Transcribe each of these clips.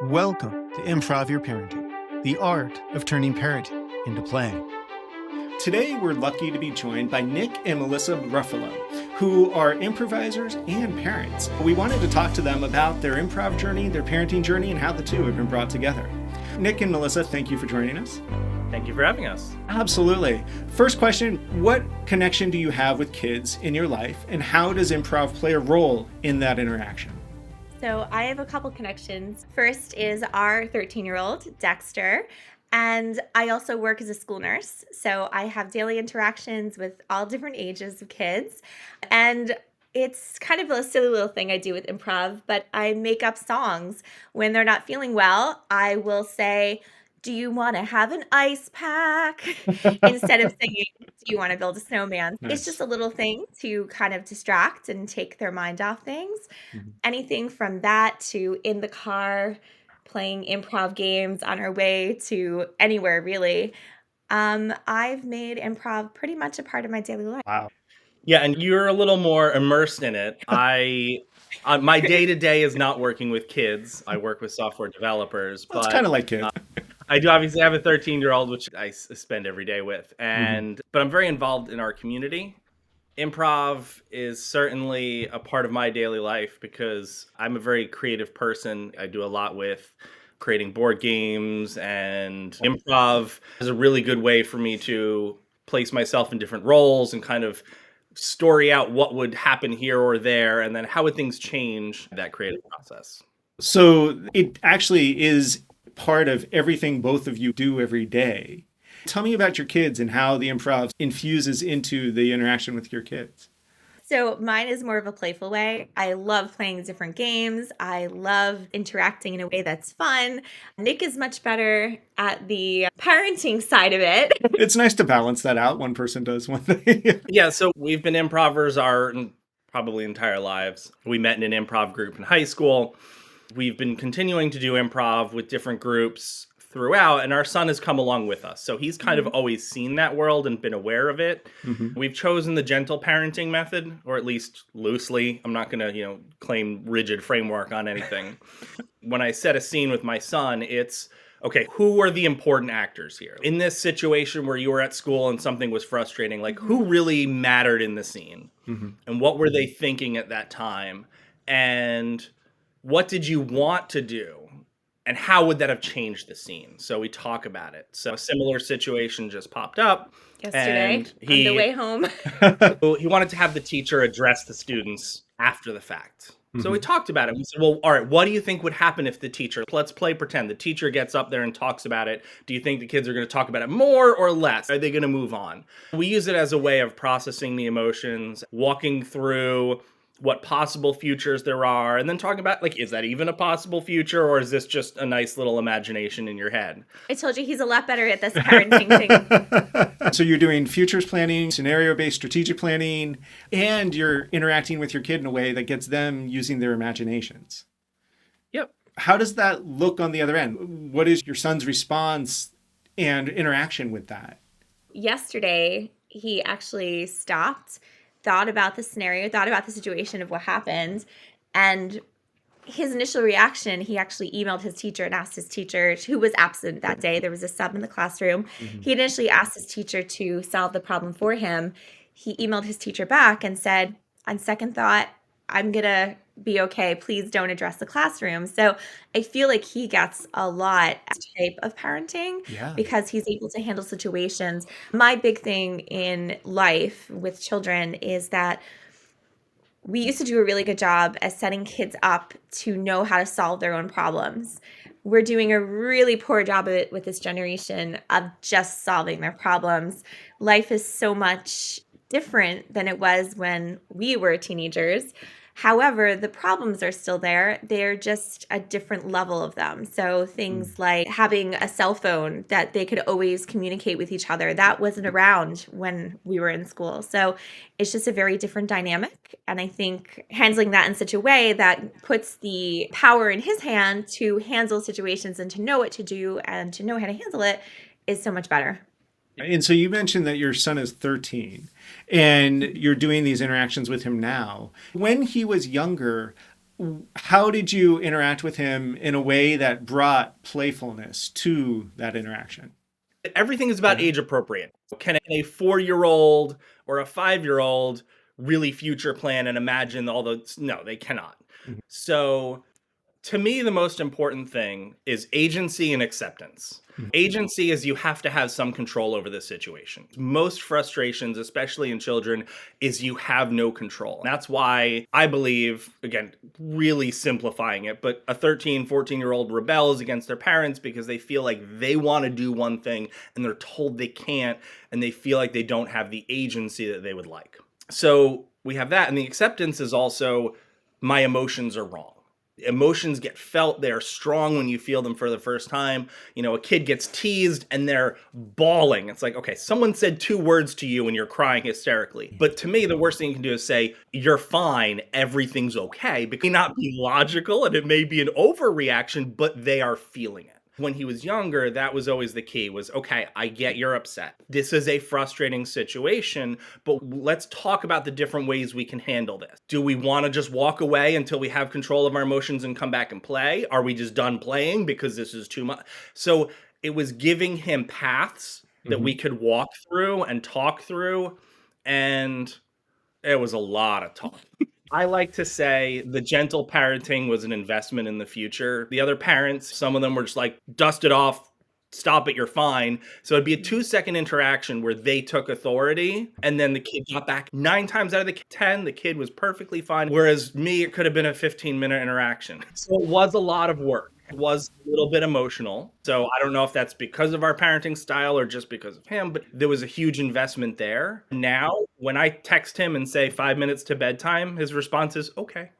Welcome to Improv Your Parenting, the art of turning parenting into play. Today, we're lucky to be joined by Nick and Melissa Ruffalo, who are improvisers and parents. We wanted to talk to them about their improv journey, their parenting journey, and how the two have been brought together. Nick and Melissa, thank you for joining us. Thank you for having us. Absolutely. First question, what connection do you have with kids in your life, and how does improv play a role in that interaction? So I have a couple connections. First is our 13-year-old, Dexter, and I also work as a school nurse. So I have daily interactions with all different ages of kids. And it's kind of a silly little thing I do with improv, but I make up songs. When they're not feeling well, I will say, "Do you want to have an ice pack?" instead of saying, "Do you want to build a snowman?" Nice. It's just a little thing to kind of distract and take their mind off things. Anything from that to in the car playing improv games on our way to anywhere, really. I've made improv pretty much a part of my daily life. Wow. Yeah, and you're a little more immersed in it. My day-to-day is not working with kids. I work with software developers, Well, it's but kind of like kids. I do obviously have a 13-year-old, which I spend every day with. But I'm very involved in our community. Improv is certainly a part of my daily life because I'm a very creative person. I do a lot with creating board games, and improv is a really good way for me to place myself in different roles and kind of story out what would happen here or there, and then how would things change that creative process. So it actually is part of everything both of you do every day. Tell me about your kids and how the improv infuses into the interaction with your kids. So mine is more of a playful way. I love playing different games. I love interacting in a way that's fun. Nick is much better at the parenting side of it. It's nice to balance that out. One person does one thing. Yeah, so we've been improvers our probably entire lives. We met in an improv group in high school. We've been continuing to do improv with different groups throughout, and our son has come along with us. So he's kind of always seen that world and been aware of it. We've chosen the gentle parenting method, or at least loosely. I'm not going to, claim rigid framework on anything. When I set a scene with my son, it's, okay, who are the important actors here? In this situation where you were at school and something was frustrating, like who really mattered in the scene? And what were they thinking at that time? And what did you want to do? And how would that have changed the scene? So we talk about it. So a similar situation just popped up. Yesterday, and on the way home. He wanted to have the teacher address the students after the fact. So we talked about it. We said, well, all right, what do you think would happen if the teacher, let's play pretend, the teacher gets up there and talks about it. Do you think the kids are going to talk about it more or less? Are they going to move on? We use it as a way of processing the emotions, walking through what possible futures there are, and then talking about, like, is that even a possible future, or is this just a nice little imagination in your head? I told you he's a lot better at this parenting thing. So you're doing futures planning, scenario-based strategic planning, and you're interacting with your kid in a way that gets them using their imaginations. Yep. How does that look on the other end? What is your son's response and interaction with that? Yesterday, he actually stopped, thought about the scenario, thought about the situation of what happened, and his initial reaction, he actually emailed his teacher and asked his teacher, who was absent that day, there was a sub in the classroom, he initially asked his teacher to solve the problem for him. He emailed his teacher back and said, on second thought, I'm going to be okay. Please don't address the classroom. So I feel like he gets a lot of type of parenting because he's able to handle situations. My big thing in life with children is that we used to do a really good job at setting kids up to know how to solve their own problems. We're doing a really poor job of it with this generation of just solving their problems. Life is so much different than it was when we were teenagers. However, the problems are still there. They're just a different level of them. So things like having a cell phone that they could always communicate with each other, that wasn't around when we were in school. So it's just a very different dynamic. And I think handling that in such a way that puts the power in his hand to handle situations and to know what to do and to know how to handle it is so much better. And so you mentioned that your son is 13 and you're doing these interactions with him now. When he was younger, how did you interact with him in a way that brought playfulness to that interaction? Everything is about age appropriate. Can a 4-year-old or a 5-year-old really future plan and imagine all the, no, they cannot. Mhm. So to me, the most important thing is agency and acceptance. Mhm. Agency is you have to have some control over the situation. Most frustrations, especially in children, is you have no control. That's why I believe, again, really simplifying it, but a 13, 14-year-old rebels against their parents because they feel like they want to do one thing and they're told they can't, and they feel like they don't have the agency that they would like. So we have that. And the acceptance is also my emotions are wrong. Emotions get felt. They're strong when you feel them for the first time. You know, a kid gets teased and they're bawling. It's like, okay, someone said 2 words to you and you're crying hysterically. But to me, the worst thing you can do is say, you're fine, everything's okay. It may not be logical and it may be an overreaction, but they are feeling it. When he was younger, that was always the key was, okay, I get you're upset. This is a frustrating situation, but let's talk about the different ways we can handle this. Do we want to just walk away until we have control of our emotions and come back and play? Are we just done playing because this is too much? So it was giving him paths that we could walk through and talk through, and it was a lot of talk. I like to say the gentle parenting was an investment in the future. The other parents, some of them were just like, dust it off, stop it, you're fine. So it'd be a 2-second interaction where they took authority and then the kid got back. 9 times out of the 10, the kid was perfectly fine. Whereas me, it could have been a 15-minute interaction. So it was a lot of work. It was a little bit emotional. So I don't know if that's because of our parenting style or just because of him, but there was a huge investment there. Now, when I text him and say 5 minutes to bedtime, his response is, okay,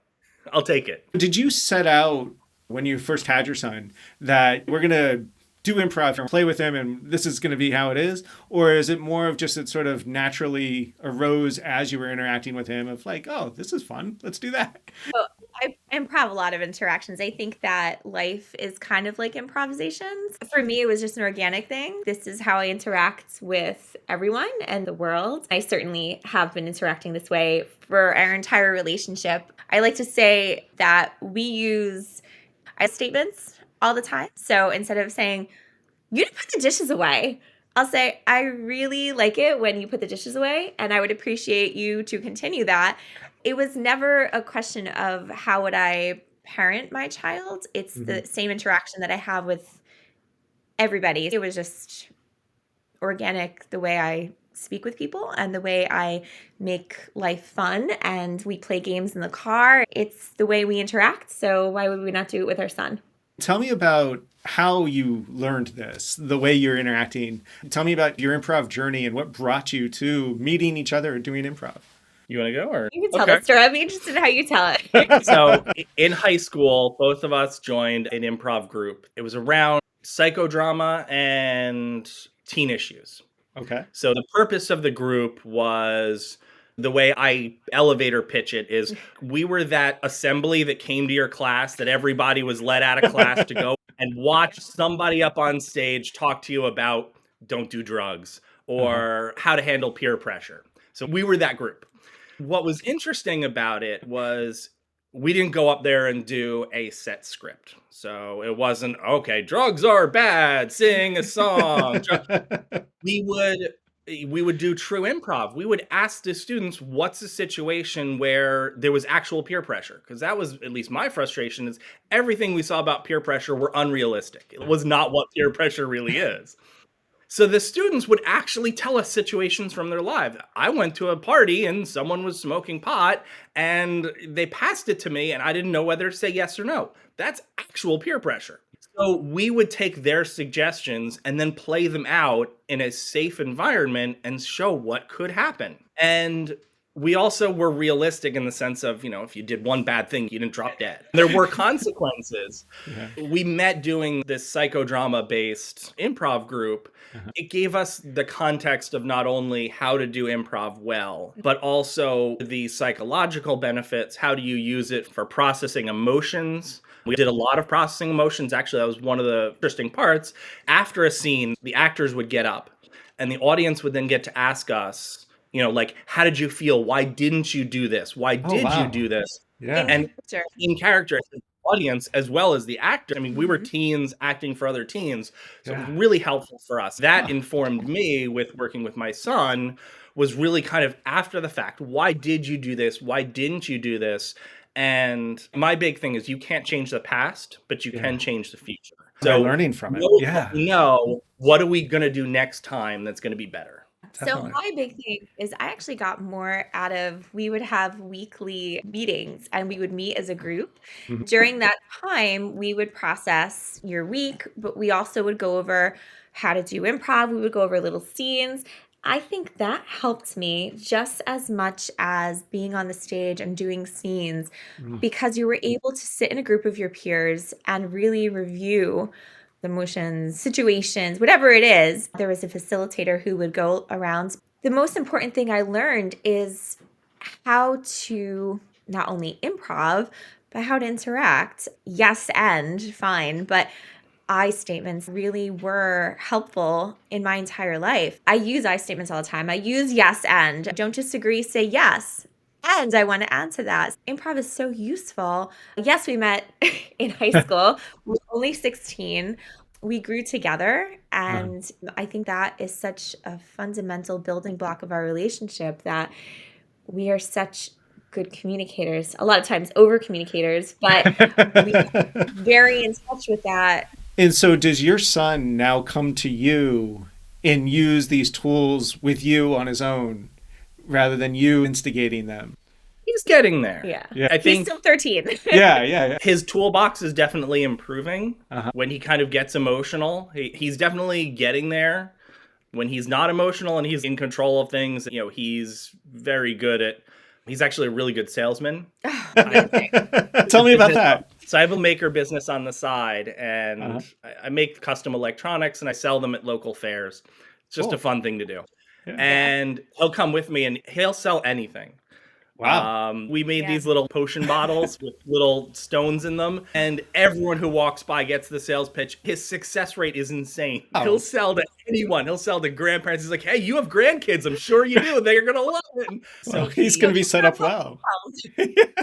I'll take it. Did you set out when you first had your son that we're going to do improv and play with him and this is going to be how it is? Or is it more of just it sort of naturally arose as you were interacting with him of like, oh, this is fun, let's do that? So I improv a lot of interactions. I think that life is kind of like improvisations. For me, it was just an organic thing. This is how I interact with everyone and the world. I certainly have been interacting this way for our entire relationship. I like to say that we use statements all the time. So instead of saying, you didn't put the dishes away, I'll say, I really like it when you put the dishes away, and I would appreciate you to continue that. It was never a question of how would I parent my child. It's the same interaction that I have with everybody. It was just organic, the way I speak with people and the way I make life fun, and we play games in the car. It's the way we interact. So why would we not do it with our son? Tell me about how you learned this, the way you're interacting. Tell me about your improv journey and what brought you to meeting each other and doing improv. You want to go? Or You can tell the story. I'm interested in how you tell it. So in high school, both of us joined an improv group. It was around psychodrama and teen issues. Okay. So the purpose of the group was, the way I elevator pitch it is, we were that assembly that came to your class that everybody was let out of class to go and watch somebody up on stage talk to you about don't do drugs or how to handle peer pressure. So we were that group. What was interesting about it was we didn't go up there and do a set script. So it wasn't, okay, drugs are bad, sing a song. We would do true improv. We would ask the students, what's a situation where there was actual peer pressure? Because that was at least my frustration, is everything we saw about peer pressure were unrealistic. It was not what peer pressure really is. So the students would actually tell us situations from their lives. I went to a party and someone was smoking pot and they passed it to me and I didn't know whether to say yes or no. That's actual peer pressure. So we would take their suggestions and then play them out in a safe environment and show what could happen. And we also were realistic in the sense of, you know, if you did one bad thing, you didn't drop dead. There were consequences. We met doing this psychodrama-based improv group. It gave us the context of not only how to do improv well, but also the psychological benefits. How do you use it for processing emotions? We did a lot of processing emotions. Actually, that was one of the interesting parts. After a scene, the actors would get up and the audience would then get to ask us, you know, like, how did you feel? Why didn't you do this? Why did you do this? Yeah. And Sure. in character as the audience as well as the actor. I mean, we were teens acting for other teens, so it was really helpful for us. That informed me with working with my son, was really kind of after the fact. Why did you do this? Why didn't you do this? And my big thing is you can't change the past, but you can change the future. By So learning from it. knowing Yeah. what we know, what are we going to do next time that's going to be better? So Definitely. my big thing is I actually got more out of, we would have weekly meetings and we would meet as a group. Mhm. During that time, we would process your week, but we also would go over how to do improv. We would go over little scenes. I think that helped me just as much as being on the stage and doing scenes because you were able to sit in a group of your peers and really review the emotions, situations, whatever it is. There was a facilitator who would go around. The most important thing I learned is how to not only improv, but how to interact. Yes, and fine, but I statements really were helpful in my entire life. I use I statements all the time. I use yes and. Don't just agree, say yes. And I want to add to that. Improv is so useful. Yes, we met in high school. We were only 16. We grew together. And I think that is such a fundamental building block of our relationship that we are such good communicators, a lot of times over communicators, but we are very in touch with that. And so does your son now come to you and use these tools with you on his own rather than you instigating them? He's getting there. Yeah. I He's think still 13. Yeah. his toolbox is definitely improving when he kind of gets emotional. He's definitely getting there. When he's not emotional and he's in control of things, he's very good at, he's actually a really good salesman. Tell me about that. So I have a maker business on the side, and I make custom electronics and I sell them at local fairs. It's just a fun thing to do. Yeah. And he'll come with me and he'll sell anything. Wow. We made these little potion bottles with little stones in them, and everyone who walks by gets the sales pitch. His success rate is insane. He'll sell to anyone. He'll sell to grandparents. He's like, "Hey, you have grandkids. I'm sure you do. They're gonna love it." So he's going to be set up well.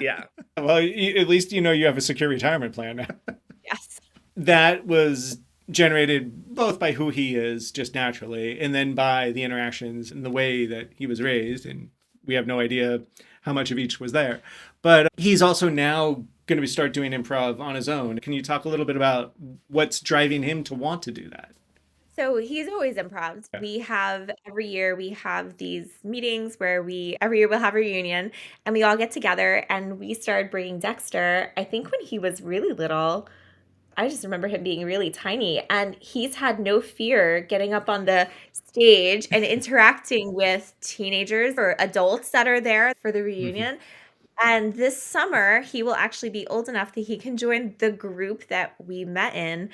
Yeah. Well, at least you have a secure retirement plan now. Yes. That was generated both by who he is just naturally and then by the interactions and the way that he was raised. And we have no idea how much of each was there. But he's also now going to start doing improv on his own. Can you talk a little bit about what's driving him to want to do that? So he's always improv. We have every year we have these meetings where every year we'll have a reunion and we all get together, and we started bringing Dexter. I think when he was really little, I just remember him being really tiny, and he's had no fear getting up on the stage and interacting with teenagers or adults that are there for the reunion. And this summer, he will actually be old enough that he can join the group that we met in.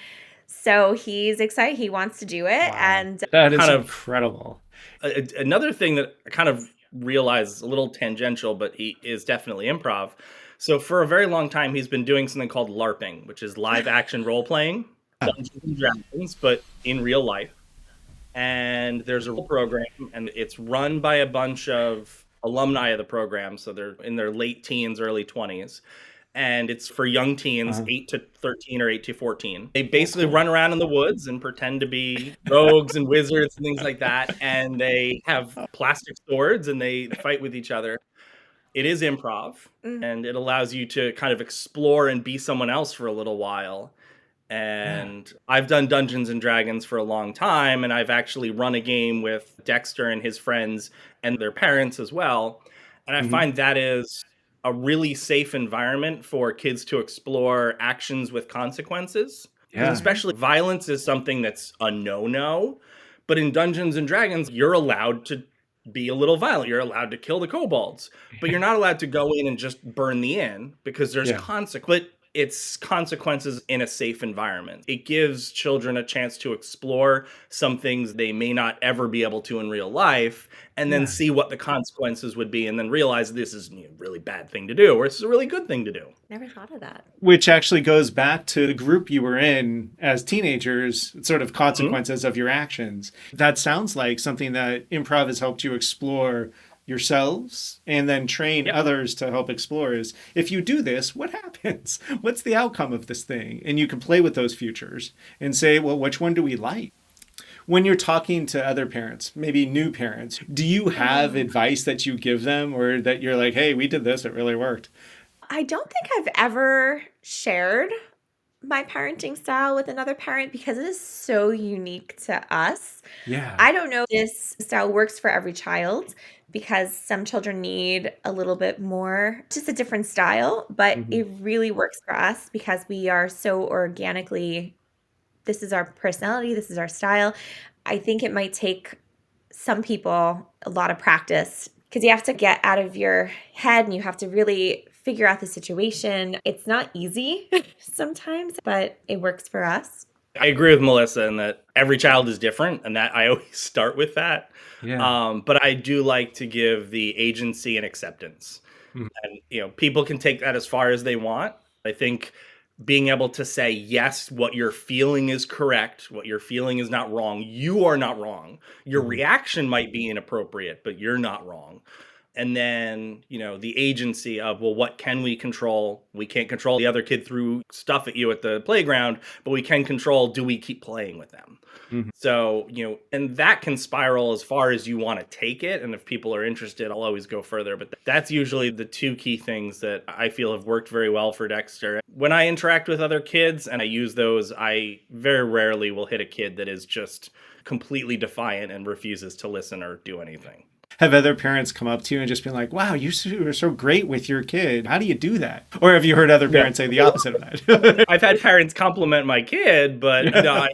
So he's excited. He wants to do it. Wow. And That is Kind of- incredible. Another thing that I kind of realized is a little tangential, but he is definitely improv. So for a very long time, he's been doing something called LARPing, which is live action role playing, Dungeons and Dragons, but in real life. And there's a program, and it's run by a bunch of alumni of the program. So they're in their late teens, early 20s. And it's for young teens, 8 to 13 or 8 to 14. They basically run around in the woods and pretend to be rogues and wizards and things like that. And they have plastic swords and they fight with each other. It is improv, and it allows you to kind of explore and be someone else for a little while. And I've done Dungeons and Dragons for a long time, and I've actually run a game with Dexter and his friends and their parents as well. And I find that is a really safe environment for kids to explore actions with consequences. Yeah. Especially violence is something that's a no-no. But in Dungeons and Dragons, you're allowed to be a little violent. You're allowed to kill the kobolds. But you're not allowed to go in and just burn the inn because there's consequence. It's consequences in a safe environment. It gives children a chance to explore some things they may not ever be able to in real life, and then see what the consequences would be, and then realize this is a really bad thing to do, or this is a really good thing to do. never thought of that. Which actually goes back to the group you were in as teenagers, sort of consequences of your actions. That sounds like something that improv has helped you explore yourselves and then train Yep. others to help explore is if you do this, what happens? What's the outcome of this thing? And you can play with those futures and say, well, which one do we like? When you're talking to other parents, maybe new parents, do you have advice that you give them or that you're like, hey, we did this, it really worked? I don't think I've ever shared my parenting style with another parent because it is so unique to us. Yeah. I don't know if this style works for every child because some children need a little bit more, just a different style, but it really works for us because we are so organically, this is our personality, this is our style. I think it might take some people a lot of practice because you have to get out of your head and you have to really figure out the situation. It's not easy sometimes, but it works for us. I agree with Melissa in that every child is different, and that I always start with that. Yeah. But I do like to give the agency and acceptance. Mhm. And people can take that as far as they want. I think being able to say, yes, what you're feeling is correct, what you're feeling is not wrong. You are not wrong. Your reaction might be inappropriate, but you're not wrong. And then, the agency of, well, what can we control? We can't control the other kid threw stuff at you at the playground, but we can control, do we keep playing with them? Mhm. So, and that can spiral as far as you want to take it. And if people are interested, I'll always go further. But that's usually the two key things that I feel have worked very well for Dexter. When I interact with other kids and I use those, I very rarely will hit a kid that is just completely defiant and refuses to listen or do anything. Have other parents come up to you and just been like, wow, you are so great with your kid. How do you do that? Or have you heard other parents say the opposite of that? I've had parents compliment my kid, but no,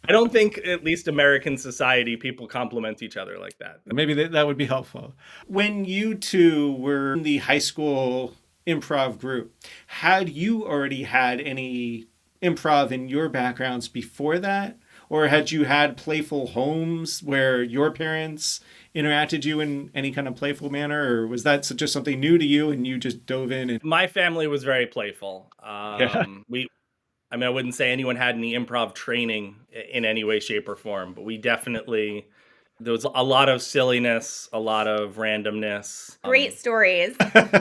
I don't think, at least American society, people compliment each other like that. Maybe that would be helpful. When you two were in the high school improv group, had you already had any improv in your backgrounds before that? Or had you had playful homes where your parents interacted you in any kind of playful manner? Or was that just something new to you and you just dove in? My family was very playful. Yeah. I wouldn't say anyone had any improv training in any way, shape, or form, but there was a lot of silliness, a lot of randomness. Great stories.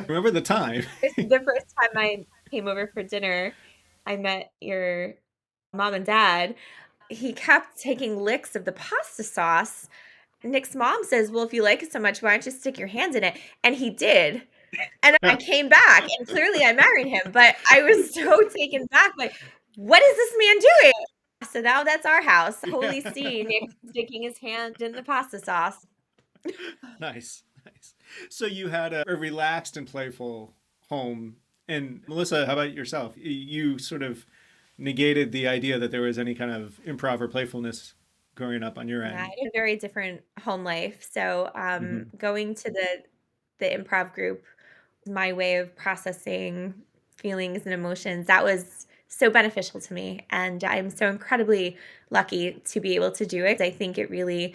Remember the time? The first time I came over for dinner, I met your mom and dad. He kept taking licks of the pasta sauce. Nick's mom says, well, if you like it so much, why don't you stick your hands in it? And he did. And I came back, and clearly I married him, but I was so taken back. Like, what is this man doing? So now that's our house. Holy see, Nick sticking his hand in the pasta sauce. Nice. So you had a relaxed and playful home. And Melissa, how about yourself? You sort of negated the idea that there was any kind of improv or playfulness growing up on your end. Yeah, I had a very different home life. So going to the improv group, my way of processing feelings and emotions, that was so beneficial to me. And I'm so incredibly lucky to be able to do it. I think it really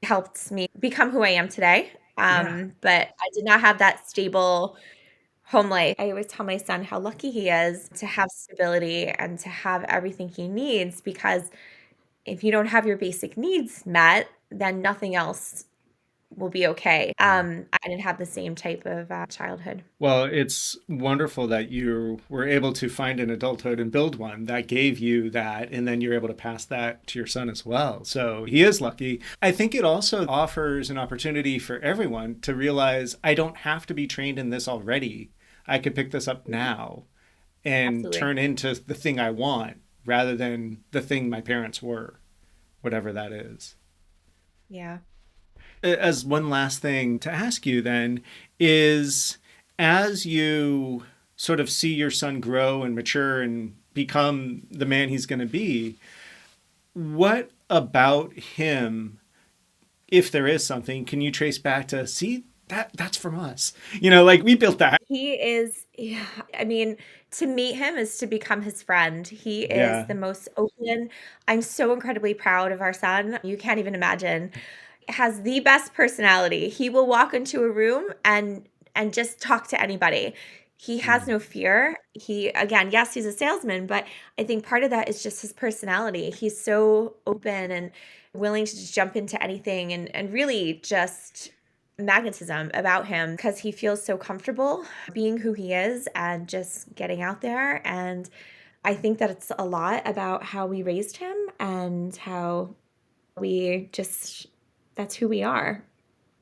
helped me become who I am today. But I did not have that stable home life. I always tell my son how lucky he is to have stability and to have everything he needs, because if you don't have your basic needs met, then nothing else will be okay. I didn't have the same type of childhood. Well, it's wonderful that you were able to find an adulthood and build one that gave you that, and then you're able to pass that to your son as well. So he is lucky. I think it also offers an opportunity for everyone to realize I don't have to be trained in this already. I could pick this up now and Absolutely. turn into the thing I want rather than the thing my parents were, whatever that is. Yeah. As one last thing to ask you then is, as you sort of see your son grow and mature and become the man he's going to be, what about him, if there is something, can you trace back to, see, that's from us? Like we built that. He is, yeah, I mean, to meet him is to become his friend. He is Yeah. the most open. I'm so incredibly proud of our son. You can't even imagine. Has the best personality. He will walk into a room and just talk to anybody. He has no fear. Again, yes, he's a salesman, but I think part of that is just his personality. He's so open and willing to just jump into anything and really just magnetism about him because he feels so comfortable being who he is and just getting out there. And I think that it's a lot about how we raised him and how that's who we are.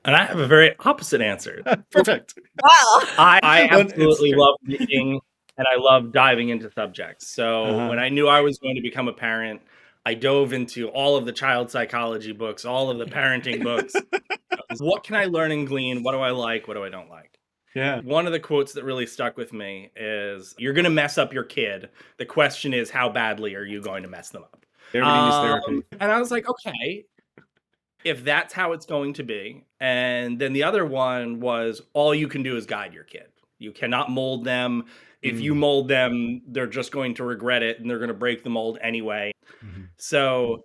And I have a very opposite answer. Perfect. Wow. I Well, it's absolutely great. love reading and I love diving into subjects. So Uh-huh. when I knew I was going to become a parent, I dove into all of the child psychology books, all of the parenting books. What can I learn and glean? What do I like? What do I don't like? Yeah. One of the quotes that really stuck with me is, "You're going to mess up your kid. The question is, how badly are you going to mess them up?" Everybody needs therapy. And I was like, okay, if that's how it's going to be. And then the other one was, all you can do is guide your kid. You cannot mold them. If you mold them, they're just going to regret it and they're going to break the mold anyway. Mm-hmm. So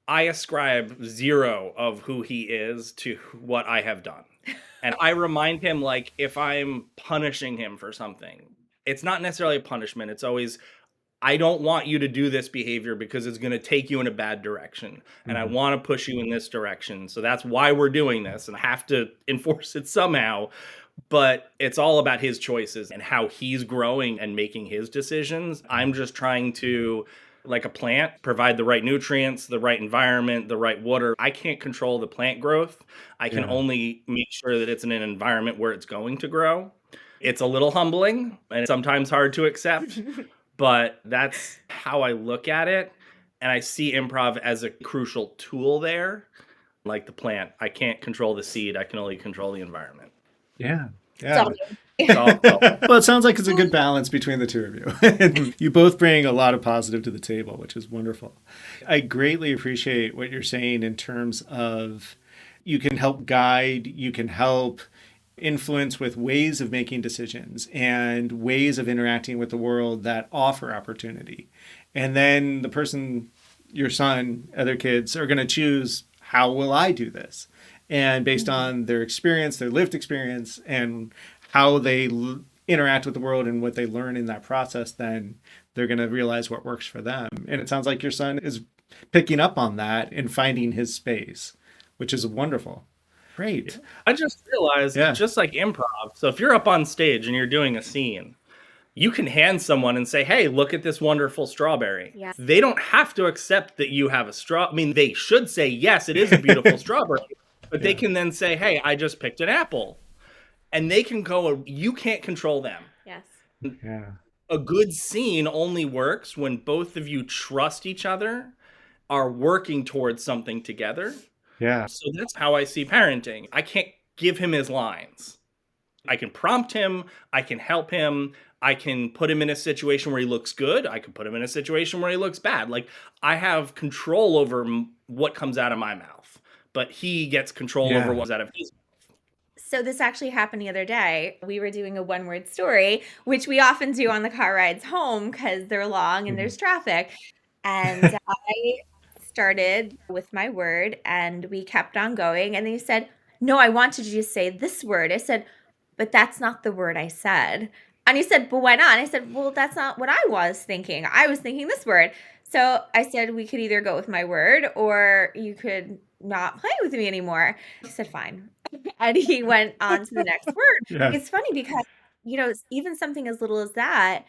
I ascribe 0 of who he is to what I have done. And I remind him, like, if I'm punishing him for something, it's not necessarily a punishment. It's always, I don't want you to do this behavior because it's going to take you in a bad direction. And I want to push you in this direction. So that's why we're doing this. And I have to enforce it somehow. But it's all about his choices and how he's growing and making his decisions. I'm just trying to, like a plant, provide the right nutrients, the right environment, the right water. I can't control the plant growth. I can only make sure that it's in an environment where it's going to grow. It's a little humbling and sometimes hard to accept, but that's how I look at it. And I see improv as a crucial tool there. Like the plant, I can't control the seed. I can only control the environment. Yeah. Yeah. So, Well, it sounds like it's a good balance between the two of you. You both bring a lot of positive to the table, which is wonderful. I greatly appreciate what you're saying in terms of you can help guide, you can help influence with ways of making decisions and ways of interacting with the world that offer opportunity. And then the person, your son, other kids are going to choose, how will I do this? And based on their experience, their lived experience, and how they interact with the world and what they learn in that process, then they're going to realize what works for them. And it sounds like your son is picking up on that and finding his space, which is wonderful. Great. I just realized, just like improv, so if you're up on stage and you're doing a scene, you can hand someone and say, hey, look at this wonderful strawberry. Yes. They don't have to accept that you have a straw. I mean, they should say, yes, it is a beautiful strawberry. But they can then say, hey, I just picked an apple. And they can go, you can't control them. Yes. Yeah. A good scene only works when both of you trust each other, are working towards something together. Yeah. So that's how I see parenting. I can't give him his lines. I can prompt him. I can help him. I can put him in a situation where he looks good. I can put him in a situation where he looks bad. Like, I have control over what comes out of my mouth, but he gets control over what's out of his mouth. So this actually happened the other day. We were doing a one-word story, which we often do on the car rides home because they're long and there's traffic. And I started with my word and we kept on going. And then he said, no, I wanted you to say this word. I said, but that's not the word I said. And he said, but why not? And I said, well, that's not what I was thinking. I was thinking this word. So I said, we could either go with my word or you could not play with me anymore. He said, fine. And he went on to the next word. Yeah. It's funny because, even something as little as that,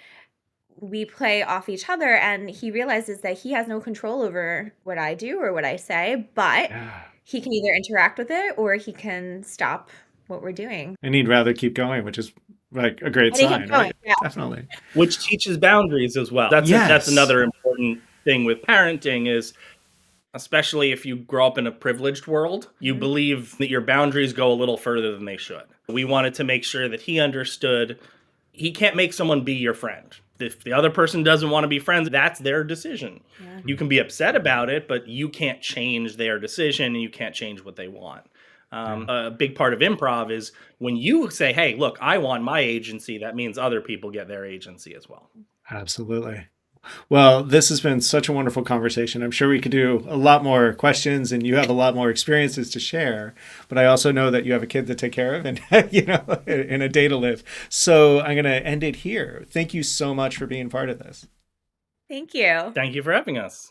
we play off each other and he realizes that he has no control over what I do or what I say, but he can either interact with it or he can stop what we're doing. And he'd rather keep going, which is like a great sign, right? Yeah. Definitely. Which teaches boundaries as well. That's another important thing with parenting is, especially if you grow up in a privileged world, you believe that your boundaries go a little further than they should. We wanted to make sure that he understood he can't make someone be your friend. If the other person doesn't want to be friends, that's their decision. Yeah. You can be upset about it, but you can't change their decision and you can't change what they want. A big part of improv is when you say, hey, look, I want my agency, that means other people get their agency as well. Absolutely. Well, this has been such a wonderful conversation. I'm sure we could do a lot more questions and you have a lot more experiences to share, but I also know that you have a kid to take care of and, and a day to live. So I'm going to end it here. Thank you so much for being part of this. Thank you. Thank you for having us.